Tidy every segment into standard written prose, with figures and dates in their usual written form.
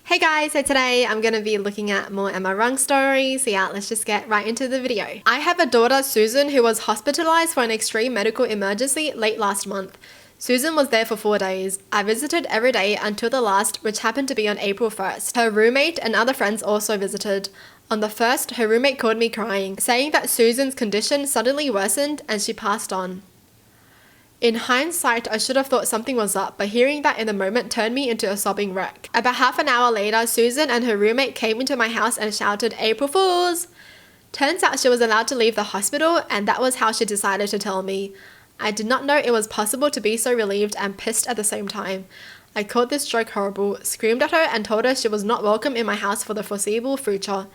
Hey guys, so today I'm going to be looking at more Am I Wrong stories. So yeah, let's just get right into the video. I have a daughter, Susan, who was hospitalized for an extreme medical emergency late last month. Susan was there for 4 days. I visited every day until the last, which happened to be on April 1st. Her roommate and other friends also visited. On the 1st, her roommate called me crying, saying that Susan's condition suddenly worsened and she passed on. In hindsight, I should have thought something was up, but hearing that in the moment turned me into a sobbing wreck. About half an hour later, Susan and her roommate came into my house and shouted, "April Fools!" Turns out she was allowed to leave the hospital, and that was how she decided to tell me. I did not know it was possible to be so relieved and pissed at the same time. I called this joke horrible, screamed at her, and told her she was not welcome in my house for the foreseeable future.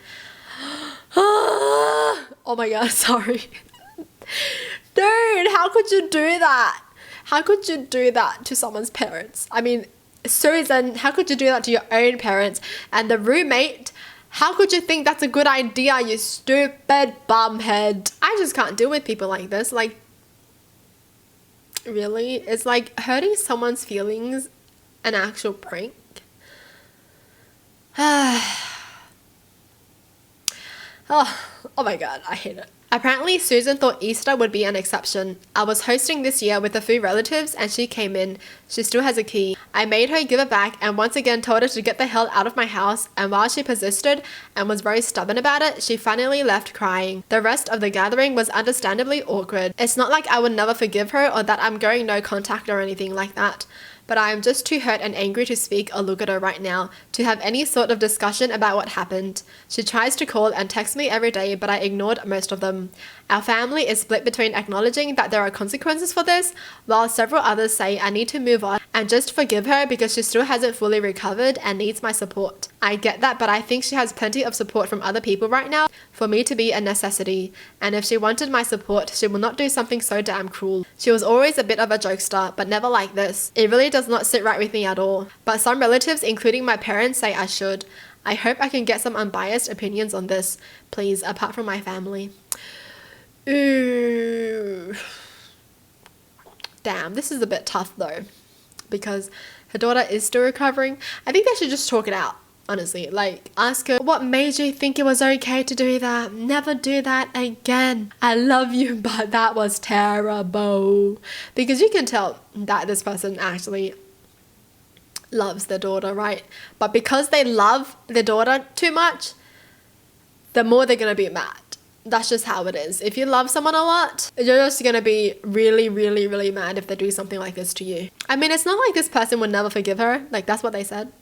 Oh my god, sorry. Dude, how could you do that? How could you do that to someone's parents? I mean, Susan, how could you do that to your own parents? And the roommate, how could you think that's a good idea, you stupid bumhead? I just can't deal with people like this. Like, really? It's like hurting someone's feelings an actual prank? Oh my god, I hate it. Apparently, Susan thought Easter would be an exception. I was hosting this year with a few relatives and she came in. She still has a key. I made her give it back and once again told her to get the hell out of my house, and while she persisted and was very stubborn about it, she finally left crying. The rest of the gathering was understandably awkward. It's not like I would never forgive her or that I'm going no contact or anything like that. But I am just too hurt and angry to speak or look at her right now, to have any sort of discussion about what happened. She tries to call and text me every day, but I ignored most of them. Our family is split between acknowledging that there are consequences for this, while several others say I need to move on and just forgive her because she still hasn't fully recovered and needs my support. I get that, but I think she has plenty of support from other people right now for me to be a necessity. And if she wanted my support, she will not do something so damn cruel. She was always a bit of a jokester, but never like this. It really does not sit right with me at all. But some relatives, including my parents, say I should. I hope I can get some unbiased opinions on this, please, apart from my family. Ooh. Damn, this is a bit tough though, because her daughter is still recovering. I think they should just talk it out, honestly. Like, ask her, what made you think it was okay to do that? Never do that again. I love you, but that was terrible. Because you can tell that this person actually loves their daughter, right? But because they love their daughter too much, the more they're gonna be mad. That's just how it is. If you love someone a lot, you're just gonna be really, really, really mad if they do something like this to you. I mean, it's not like this person would never forgive her. Like, that's what they said.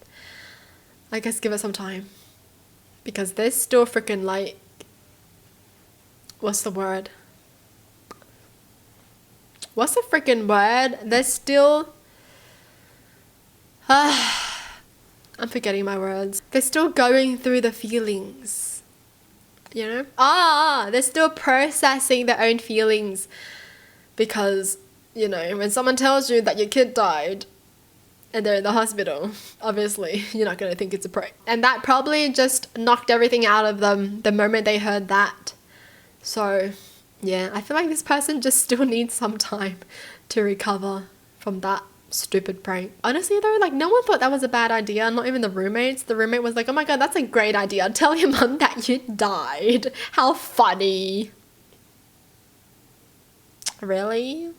I guess give it some time. Because they're still freaking like... What's the word? What's the freaking word? They're still... I'm forgetting my words. They're still going through the feelings. You know? They're still processing their own feelings. Because, you know, when someone tells you that your kid died and they're in the hospital, obviously you're not going to think it's a prank. And that probably just knocked everything out of them the moment they heard that. So, yeah, I feel like this person just still needs some time to recover from that stupid prank. Honestly though, like, no one thought that was a bad idea, not even the roommates. The roommate was like, oh my god, that's a great idea. Tell your mum that you died. How funny. Really?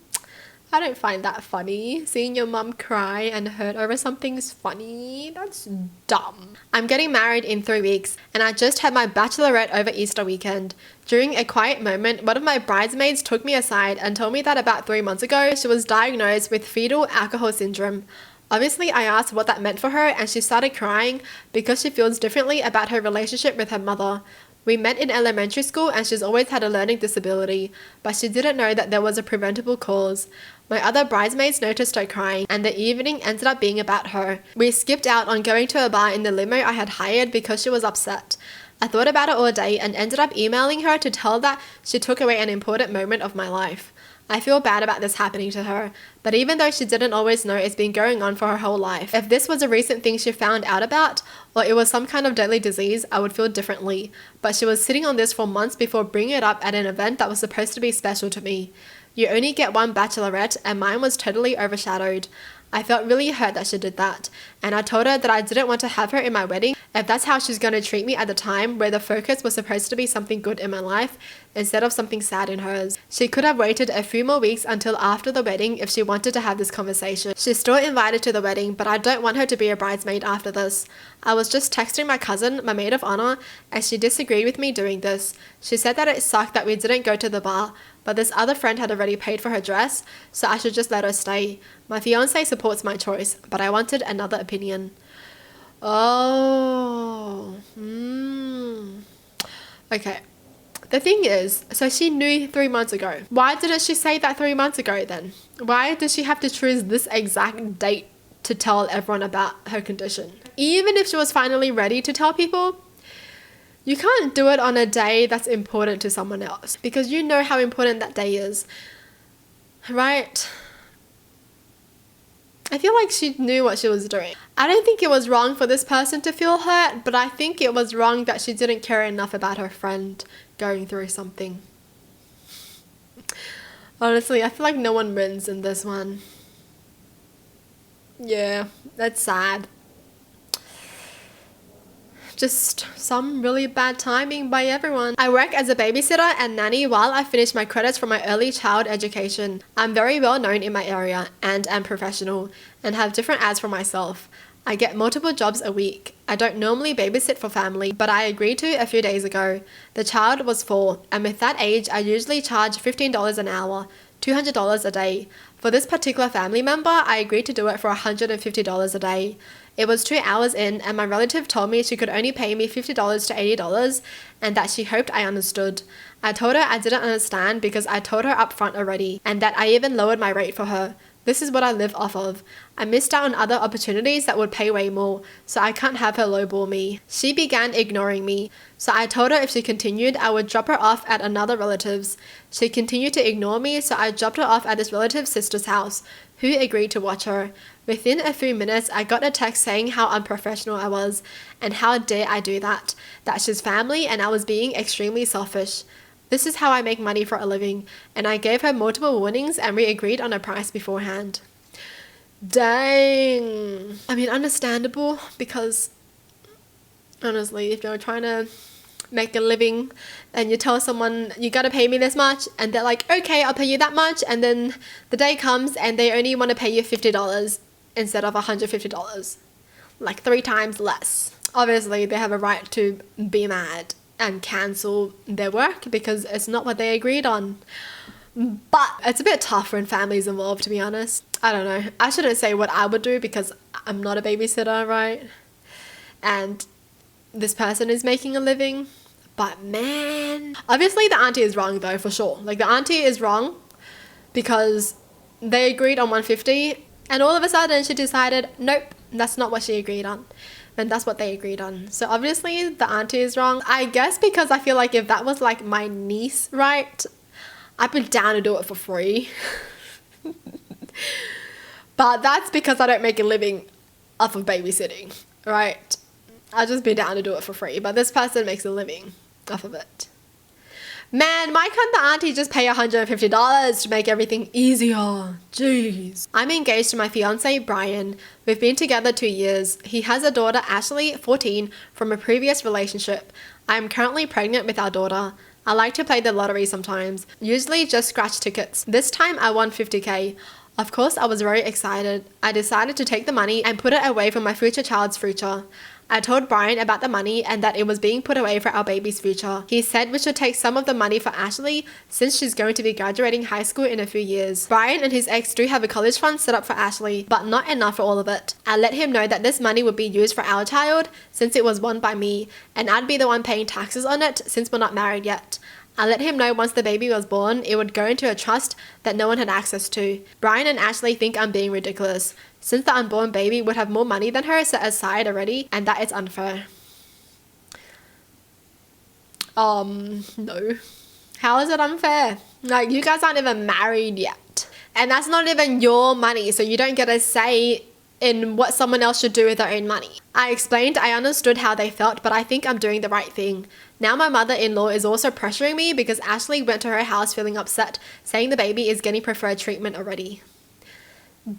I don't find that funny. Seeing your mum cry and hurt over something is funny. That's dumb. I'm getting married in 3 weeks and I just had my bachelorette over Easter weekend. During a quiet moment, one of my bridesmaids took me aside and told me that about 3 months ago, she was diagnosed with fetal alcohol syndrome. Obviously, I asked what that meant for her and she started crying because she feels differently about her relationship with her mother. We met in elementary school and she's always had a learning disability, but she didn't know that there was a preventable cause. My other bridesmaids noticed her crying and the evening ended up being about her. We skipped out on going to a bar in the limo I had hired because she was upset. I thought about it all day and ended up emailing her to tell that she took away an important moment of my life. I feel bad about this happening to her, but even though she didn't always know, it's been going on for her whole life. If this was a recent thing she found out about, or it was some kind of deadly disease, I would feel differently. But she was sitting on this for months before bringing it up at an event that was supposed to be special to me. You only get one bachelorette and mine was totally overshadowed. I felt really hurt that she did that, and I told her that I didn't want to have her in my wedding if that's how she's going to treat me at the time where the focus was supposed to be something good in my life instead of something sad in hers. She could have waited a few more weeks until after the wedding if she wanted to have this conversation. She's still invited to the wedding, but I don't want her to be a bridesmaid after this. I was just texting my cousin, my maid of honor, and she disagreed with me doing this. She said that it sucked that we didn't go to the bar, but this other friend had already paid for her dress, so I should just let her stay. My fiance supports my choice, but I wanted another opinion. Oh. Okay. The thing is, so she knew 3 months ago. Why didn't she say that 3 months ago then? Why did she have to choose this exact date to tell everyone about her condition? Even if she was finally ready to tell people, you can't do it on a day that's important to someone else because you know how important that day is, right? I feel like she knew what she was doing. I don't think it was wrong for this person to feel hurt, but I think it was wrong that she didn't care enough about her friend going through something. Honestly, I feel like no one wins in this one. Yeah, that's sad. Just some really bad timing by everyone. I work as a babysitter and nanny while I finish my credits for my early child education. I'm very well known in my area and am professional and have different ads for myself. I get multiple jobs a week. I don't normally babysit for family, but I agreed to a few days ago. The child was 4, and with that age, I usually charge $15 an hour, $200 a day. For this particular family member, I agreed to do it for $150 a day. It was 2 hours in, and my relative told me she could only pay me $50 to $80 and that she hoped I understood. I told her I didn't understand because I told her up front already, and that I even lowered my rate for her. This is what I live off of. I missed out on other opportunities that would pay way more, so I can't have her lowball me. She began ignoring me, so I told her if she continued, I would drop her off at another relative's. She continued to ignore me, so I dropped her off at this relative's sister's house, who agreed to watch her. Within a few minutes, I got a text saying how unprofessional I was, and how dare I do that she's family and I was being extremely selfish. This is how I make money for a living, and I gave her multiple warnings and we agreed on a price beforehand. Dang. I mean, understandable, because honestly, if you're trying to make a living and you tell someone you gotta pay me this much and they're like, okay, I'll pay you that much, and then the day comes and they only want to pay you $50 instead of $150, like 3 times less. Obviously, they have a right to be mad and cancel their work because it's not what they agreed on. But it's a bit tough when family's involved, to be honest. I don't know. I shouldn't say what I would do because I'm not a babysitter, right? And this person is making a living. But man, obviously the auntie is wrong though, for sure. Like, the auntie is wrong because they agreed on $150 and all of a sudden she decided, nope, that's not what she agreed on. And that's what they agreed on. So obviously the auntie is wrong. I guess because I feel like if that was like my niece, right, I'd be down to do it for free. But that's because I don't make a living off of babysitting, right? I'd just be down to do it for free. But this person makes a living off of it. Man, why can't the auntie just pay $150 to make everything easier? Jeez. I'm engaged to my fiance, Brian. We've been together 2 years. He has a daughter, Ashley, 14, from a previous relationship. I am currently pregnant with our daughter. I like to play the lottery sometimes, usually just scratch tickets. This time I won $50K. Of course, I was very excited. I decided to take the money and put it away for my future child's future. I told Brian about the money and that it was being put away for our baby's future. He said we should take some of the money for Ashley since she's going to be graduating high school in a few years. Brian and his ex do have a college fund set up for Ashley, but not enough for all of it. I let him know that this money would be used for our child since it was won by me, and I'd be the one paying taxes on it since we're not married yet. I let him know once the baby was born, it would go into a trust that no one had access to. Brian and Ashley think I'm being ridiculous, since the unborn baby would have more money than her set aside already, and that it's unfair. No. How is it unfair? Like, you guys aren't even married yet. And that's not even your money, so you don't get a say in what someone else should do with their own money. I explained I understood how they felt, but I think I'm doing the right thing. Now my mother-in-law is also pressuring me because Ashley went to her house feeling upset, saying the baby is getting preferred treatment already.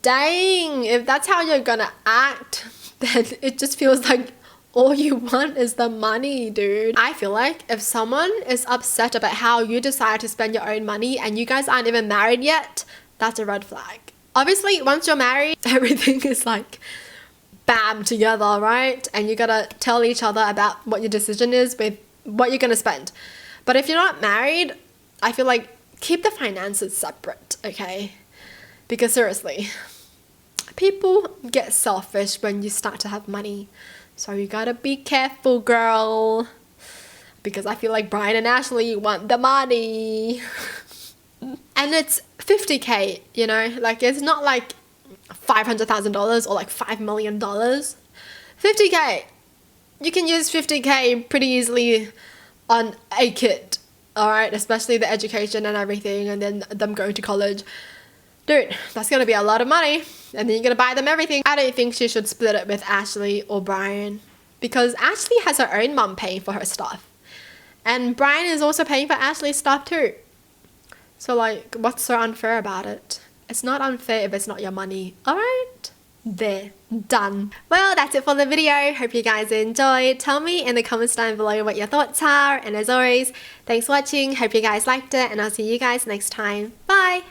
Dang, if that's how you're gonna act, then it just feels like all you want is the money, dude. I feel like if someone is upset about how you decide to spend your own money and you guys aren't even married yet, that's a red flag. Obviously, once you're married, everything is like bam together, right? And you gotta tell each other about what your decision is with what you're gonna spend. But if you're not married, I feel like keep the finances separate, okay? Because seriously, people get selfish when you start to have money. So you gotta be careful, girl. Because I feel like Brian and Ashley want the money. And it's 50K, you know? Like, it's not like $500,000 or like $5 million. 50K. You can use 50K pretty easily on a kid, alright? Especially the education and everything, and then them going to college. Dude, that's gonna be a lot of money. And then you're gonna buy them everything. I don't think she should split it with Ashley or Brian. Because Ashley has her own mum paying for her stuff. And Brian is also paying for Ashley's stuff too. So like, what's so unfair about it? It's not unfair if it's not your money. Alright? There. Done. Well, that's it for the video. Hope you guys enjoyed. Tell me in the comments down below what your thoughts are. And as always, thanks for watching. Hope you guys liked it. And I'll see you guys next time. Bye!